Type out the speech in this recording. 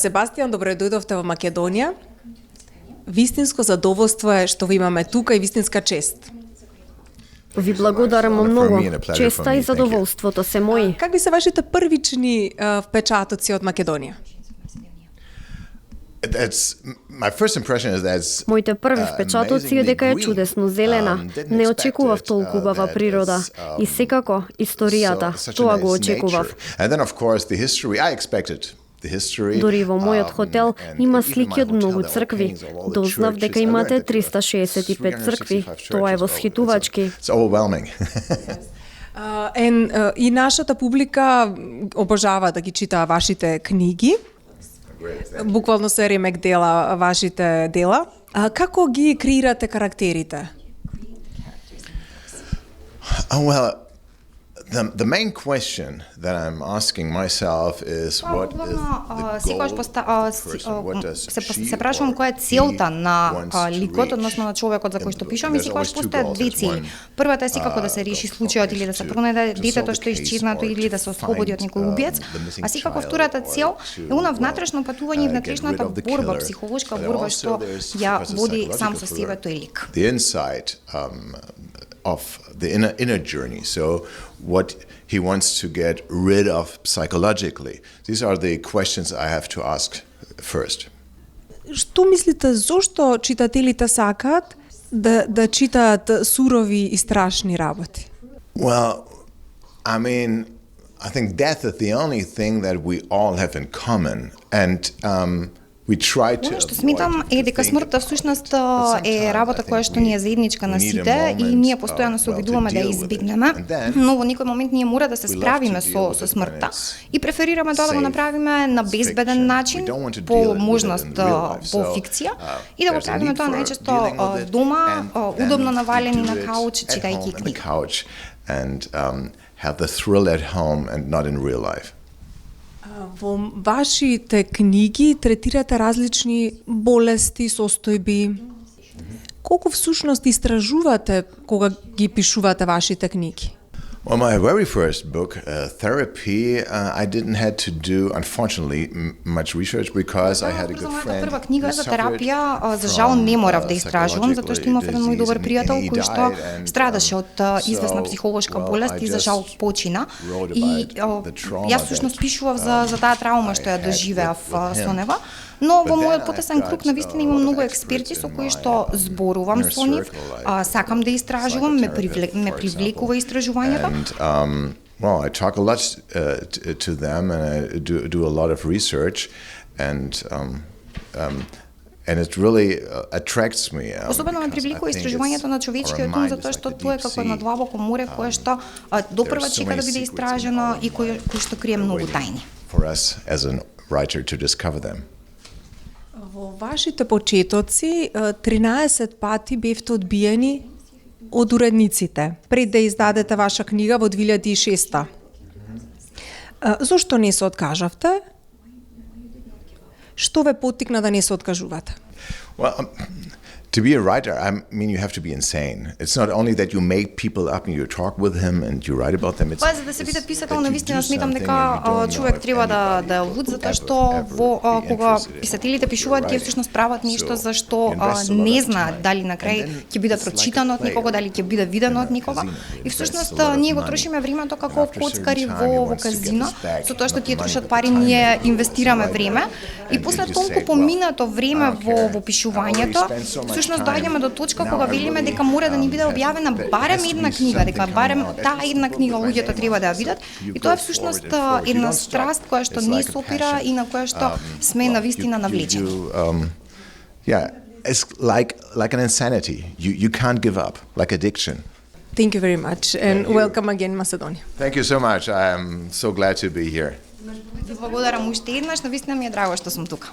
Себастијан, добро дојдовте во Македонија. Вистинско задоволство е што ви имаме тука и вистинска чест. Ви благодарам многу. Честа и задоволството се мои. Какви се вашите првични впечатоци од Македонија? Моите први впечатоци е дека е чудесно зелена. Не очекував толку убава природа. И секако, историјата, тоа го очекував. Дори во мојот хотел има слики од многу цркви. Дознав дека имате 365 цркви. Тоа е восхитувачки. И нашата публика обожава да ги чита вашите книги. Буквално се ремек дела вашите дела. Како ги креирате карактерите? The main question that I'm asking myself is what is the goal се прашувам која е целта на ликот, односно на човекот за кој што пишувам, и секогаш постојат две цели. Првата е секако да се реши случајот или да се пронајде детето што е исчезнато или да се ослободи од некој убиец, а секако втората цел е она внатрешно патување и внатрешната борба, психолошка борба што ја води сам со себе тој лик. The insight of the inner journey. So what he wants to get rid of psychologically. These are the questions I have to ask first. Што мислите, зошто читателите сакаат да читаат сурови и страшни работи? Well, I think death is the only thing that we all have in common, and Она што сметам е дека смртта всушност е работа која што ни е заедничка на сите и ние постојано се обидуваме да ја избегнеме, но во некој момент ние мора да се справиме со смртта и преферираме тоа да го направиме на безбеден начин, по можност по фикција, и да го правиме тоа најчесто дома, удобно навалени на кауч, читајќи книга. And have the thrill at home and not in real life. Во вашите книги третирате различни болести, состојби. Колку всушност истражувате кога ги пишувате вашите книги? Well, my very first book, Therapy, I didn't have to do, unfortunately, much research because I had a good friend. Прва книга за терапија, за жал не морав да истражувам, затоа што имав еден мој добар пријател кој што страдаше од известна психолошка болест и за жал почина. И јас всушност пишував за таа травма што ја доживеав со нева. Но во мојот потесен круг навистина има многу експерти со кои што зборувам со нив, сакам да истражувам, ме привлекува истражувањето. Well, I talk a lot to them and I do a lot of research and it really attracts me. Особено ме привлекува истражувањето на човечкиот ум, затоа што тоа е како едно длабоко море кое што допрва чека да биде истражено и кој што крие многу тајни. For us as a writer to discover them. Во вашите почетоци 13 пати бевте одбиени од уредниците пред да издадете ваша книга во 2006. Зошто не се откажавте? Што ве поттикна да не се откажувате? Well, to be a writer, you have to be insane. It's not only that you make people up and you talk with him and you write about them. Па за да се биде писател, навистина сметам дека човек треба да е луд, затоа што кога писателите пишуваат, тие всушност прават нешто за што не знаат дали на крај ќе биде прочитано од некого, дали ќе биде видено од некого. И всушност ние го трошиме времето како коцкари во казино, со тоа што тие трошат пари, ние инвестираме време и после толку поминато време во пишувањето, всушност доаѓаме до точка кога велиме дека мора да ни биде објавена барем една книга, дека барем таа една книга луѓето треба да ја видат, и тоа е всушност една страст која што не сопира и на која што сме навистина навлечени. Yeah, it's like an insanity. You can't give up, like addiction. Thank you very much and welcome again, Macedonia. Thank you so much. I am so glad to be here. Благодарам уште еднаш, навистина ми е драго што сум тука.